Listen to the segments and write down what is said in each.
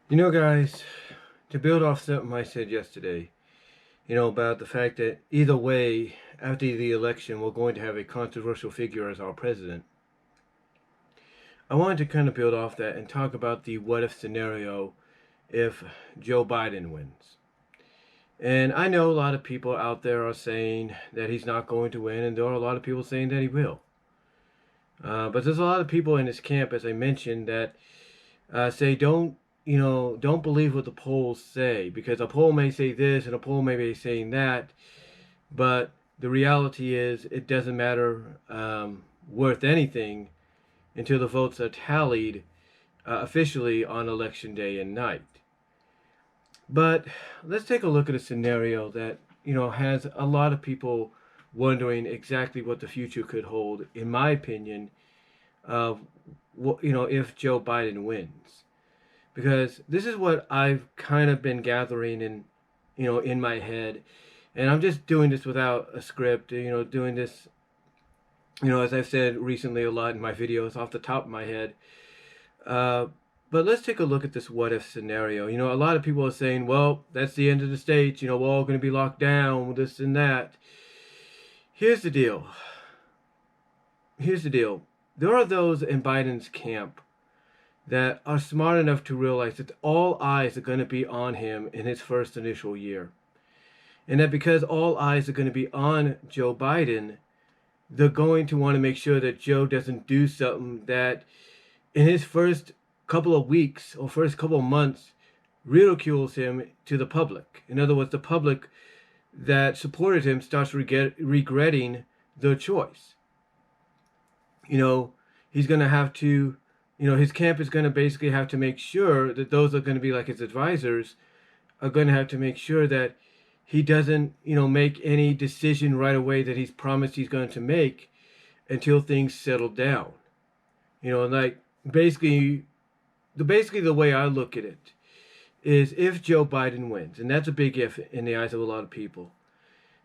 You know, guys, to build off something I said yesterday, about the fact that either way, after the election, we're going to have a controversial figure as our president. I wanted to kind of build off that and talk about the what if scenario if Joe Biden wins. And I know a lot of people out there are saying that he's not going to win, and there are a lot of people saying that he will. But there's a lot of people in his camp, as I mentioned, that say don't believe what the polls say, because a poll may say this and a poll may be saying that, but the reality is it doesn't matter worth anything until the votes are tallied officially on election day and night. But let's take a look at a scenario that has a lot of people wondering exactly what the future could hold, in my opinion, of if Joe Biden wins, because this is what I've kind of been gathering in my head, and I'm just doing this without a script. Doing this, as I've said recently a lot in my videos, off the top of my head. But let's take a look at this what if scenario. A lot of people are saying, well, that's the end of the states. We're all going to be locked down, this and that. Here's the deal. There are those in Biden's camp that are smart enough to realize that all eyes are going to be on him in his first initial year. And that because all eyes are going to be on Joe Biden, they're going to want to make sure that Joe doesn't do something that in his first couple of weeks or first couple of months ridicules him to the public. In other words, the public that supported him starts regretting their choice. He's going to have to his camp is going to basically have to make sure that those are going to be like his advisors are going to have to make sure that he doesn't, make any decision right away that he's promised he's going to make until things settle down. Like basically the way I look at it is if Joe Biden wins, and that's a big if in the eyes of a lot of people,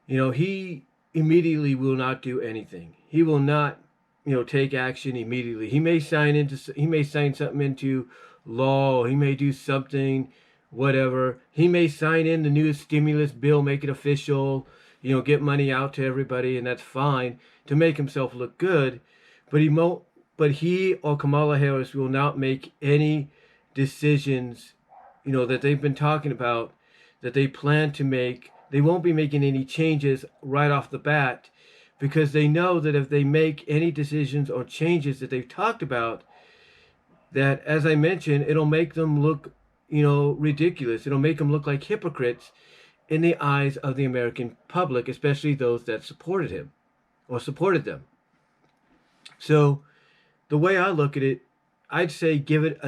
he immediately will not do anything. He will not take action immediately. He may sign something into law. He may do something, whatever. He may sign in the new stimulus bill, make it official, get money out to everybody, and that's fine to make himself look good. But he or Kamala Harris will not make any decisions, that they've been talking about, that they plan to make. They won't be making any changes right off the bat, because they know that if they make any decisions or changes that they've talked about, that, as I mentioned, it'll make them look, ridiculous. It'll make them look like hypocrites in the eyes of the American public, especially those that supported him or supported them. So the way I look at it, I'd say give it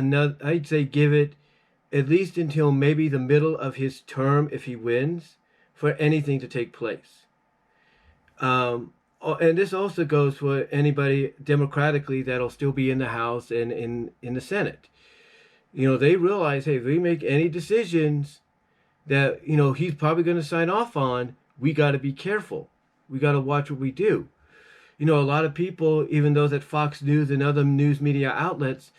at least until maybe the middle of his term, if he wins, for anything to take place. And this also goes for anybody democratically that'll still be in the House and in the Senate. They realize, hey, if we make any decisions that, he's probably going to sign off on, we got to be careful. We got to watch what we do. A lot of people, even those at Fox News and other news media outlets,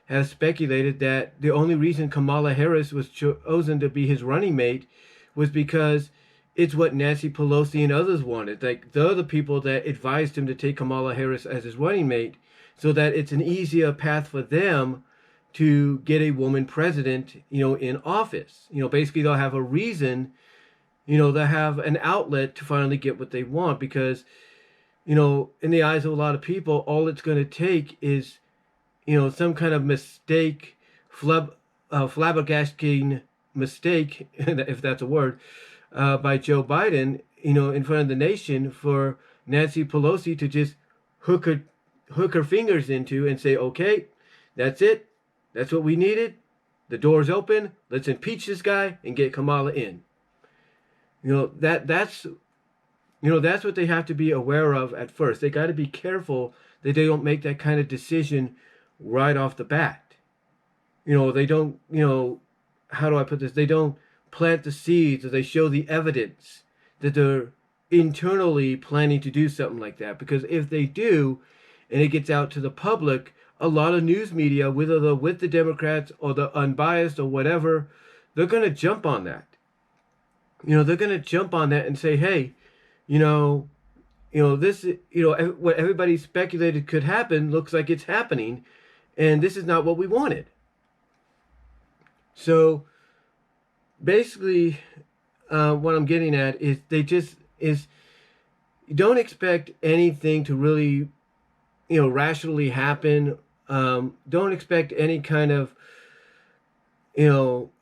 have speculated that the only reason Kamala Harris was chosen to be his running mate was because it's what Nancy Pelosi and others wanted. Like, they're the people that advised him to take Kamala Harris as his running mate, so that it's an easier path for them to get a woman president, in office. Basically they'll have a reason, they'll have an outlet to finally get what they want, because, in the eyes of a lot of people, all it's going to take is, some kind of mistake, flabbergasting mistake, if that's a word, by Joe Biden, in front of the nation, for Nancy Pelosi to just hook her fingers into and say, okay, that's it. That's what we needed. The door's open. Let's impeach this guy and get Kamala in. That's what they have to be aware of at first. They got to be careful that they don't make that kind of decision right off the bat. They don't, how do I put this? They don't plant the seeds, or they show the evidence that they're internally planning to do something like that. Because if they do, and it gets out to the public, a lot of news media, whether they're with the Democrats or the unbiased or whatever, they're going to jump on that. They're going to jump on that and say, hey, you know, this, what everybody speculated could happen looks like it's happening, and this is not what we wanted. So basically, what I'm getting at is don't expect anything to really, rationally happen. Don't expect any kind of,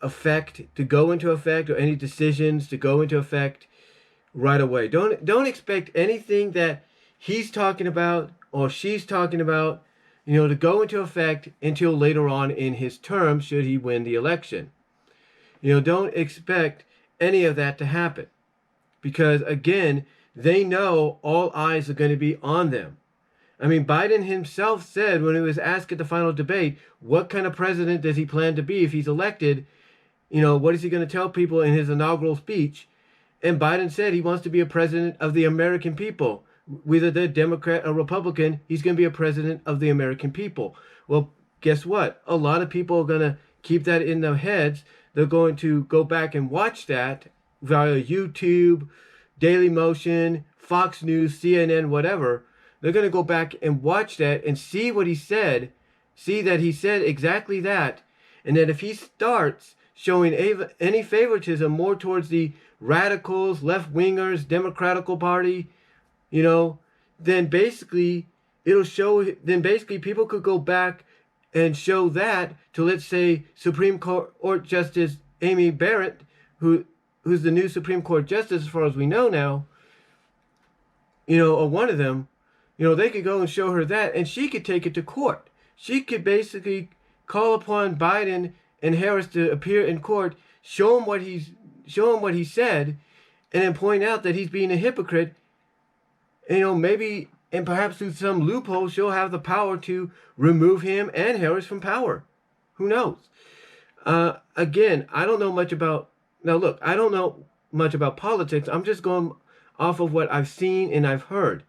effect to go into effect, or any decisions to go into effect right away. Don't expect anything that he's talking about or she's talking about, to go into effect until later on in his term, should he win the election. Don't expect any of that to happen, because again, they know all eyes are going to be on them. I mean, Biden himself said when he was asked at the final debate, what kind of president does he plan to be if he's elected? What is he going to tell people in his inaugural speech? And Biden said he wants to be a president of the American people. Whether they're Democrat or Republican, he's going to be a president of the American people. Well, guess what? A lot of people are going to keep that in their heads. They're going to go back and watch that via YouTube, Daily Motion, Fox News, CNN, whatever. They're going to go back and watch that and see what he said, see that he said exactly that. And that if he starts showing any favoritism more towards the radicals, left-wingers, Democratical Party, then basically people could go back and show that to, let's say, Supreme Court Justice Amy Barrett, who's the new Supreme Court Justice as far as we know now, or one of them. They could go and show her that, and she could take it to court. She could basically call upon Biden and Harris to appear in court, show him what he said, and then point out that he's being a hypocrite. Maybe, and perhaps through some loophole, she'll have the power to remove him and Harris from power. Who knows? Again, I don't know much about. Now, look, I don't know much about politics. I'm just going off of what I've seen and I've heard.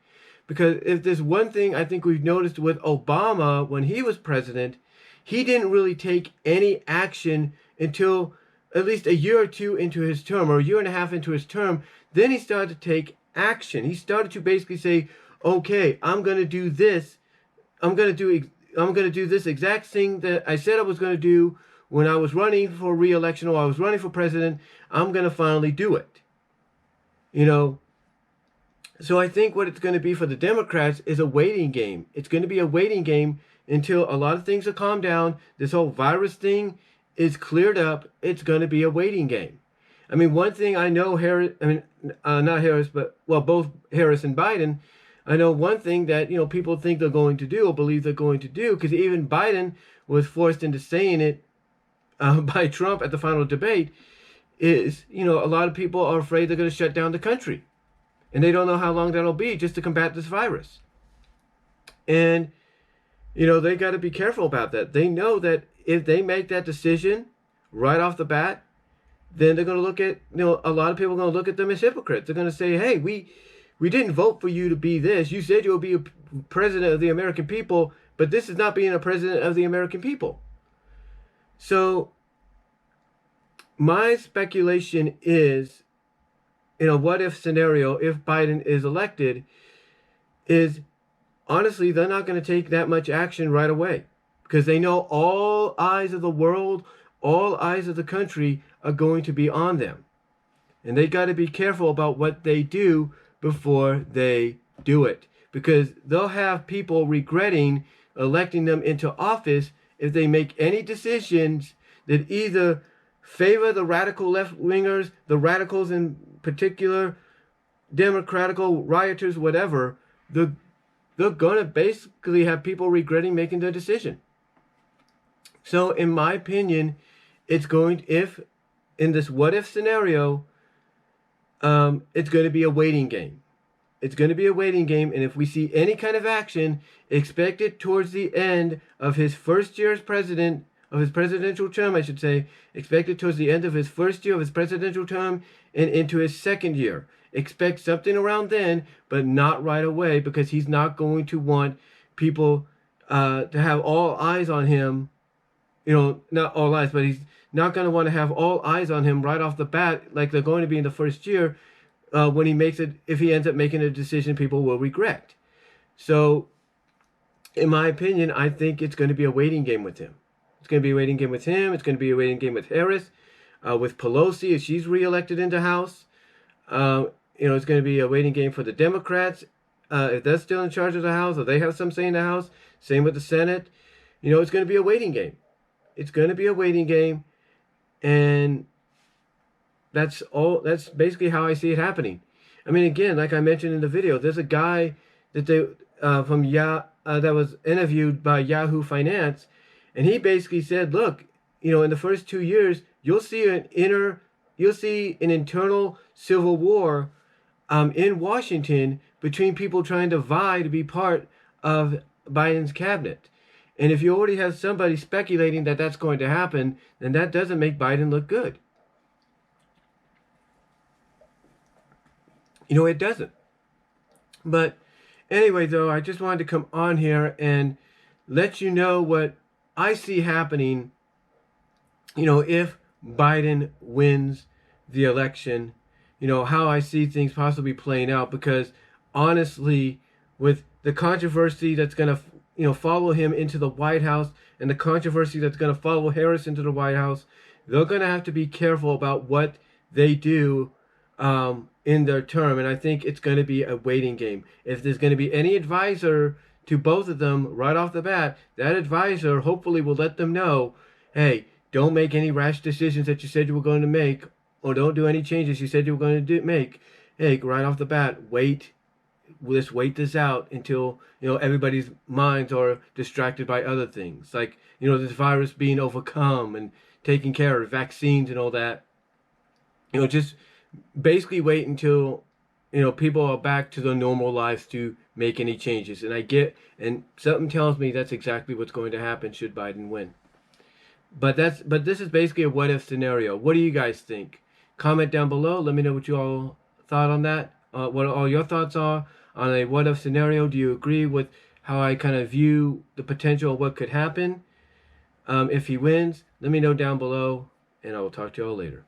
Because if there's one thing I think we've noticed with Obama when he was president, he didn't really take any action until at least a year or two into his term, or a year and a half into his term. Then he started to take action. He started to basically say, okay, I'm going to do this. I'm going to do this exact thing that I said I was going to do when I was running for re-election, or I was running for president. I'm going to finally do it. So I think what it's going to be for the Democrats is a waiting game. It's going to be a waiting game until a lot of things are calmed down. This whole virus thing is cleared up. It's going to be a waiting game. I mean, one thing I know, not Harris, but, well, both Harris and Biden, I know one thing that, people think they're going to do or believe they're going to do, because even Biden was forced into saying it by Trump at the final debate, is, a lot of people are afraid they're going to shut down the country. And they don't know how long that'll be just to combat this virus. And, they got to be careful about that. They know that if they make that decision right off the bat, then they're going to look at, a lot of people are going to look at them as hypocrites. They're going to say, hey, we didn't vote for you to be this. You said you would be a president of the American people, but this is not being a president of the American people. So my speculation is, what if scenario, if Biden is elected, is honestly, they're not going to take that much action right away, because they know all eyes of the world, all eyes of the country are going to be on them. And they got to be careful about what they do before they do it, because they'll have people regretting electing them into office if they make any decisions that either favor the radical left-wingers, the radicals in particular, Democratical rioters, whatever. They're going to basically have people regretting making their decision. So in my opinion, it's going, if in this what-if scenario, it's going to be a waiting game. It's going to be a waiting game, and if we see any kind of action, expect it towards the end of his first year as president, of his presidential term, I should say. Expect it towards the end of his first year of his presidential term and into his second year. Expect something around then, but not right away, because he's not going to want people to have all eyes on him. Not all eyes, but he's not going to want to have all eyes on him right off the bat, like they're going to be in the first year, when he makes it. If he ends up making a decision people will regret. So, in my opinion, I think it's going to be a waiting game with him. It's going to be a waiting game with him. It's going to be a waiting game with Harris, with Pelosi if she's reelected into House. It's going to be a waiting game for the Democrats if they're still in charge of the House or they have some say in the House. Same with the Senate. It's going to be a waiting game. It's going to be a waiting game, and that's all. That's basically how I see it happening. I mean, again, like I mentioned in the video, there's a guy that they that was interviewed by Yahoo Finance, and he basically said, "Look, in the first 2 years, you'll see an internal civil war in Washington between people trying to vie to be part of Biden's cabinet." And if you already have somebody speculating that that's going to happen, then that doesn't make Biden look good. It doesn't. But anyway, though, I just wanted to come on here and let you know what I see happening, if Biden wins the election, how I see things possibly playing out. Because honestly, with the controversy that's going to follow him into the White House, and the controversy that's going to follow Harris into the White House, they're going to have to be careful about what they do in their term. And I think it's going to be a waiting game. If there's going to be any advisor to both of them right off the bat, that advisor hopefully will let them know, hey, don't make any rash decisions that you said you were going to make, or don't do any changes you said you were going to make. Hey, right off the bat, let's wait this out until everybody's minds are distracted by other things, like this virus being overcome and taken care of, vaccines and all that. Just basically wait until people are back to their normal lives to make any changes. And something tells me that's exactly what's going to happen should Biden win. But this is basically a what if scenario. What do you guys think? Comment down below. Let me know what you all thought on that. What all your thoughts are on a what if scenario. Do you agree with how I kind of view the potential of what could happen if he wins? Let me know down below, and I will talk to you all later.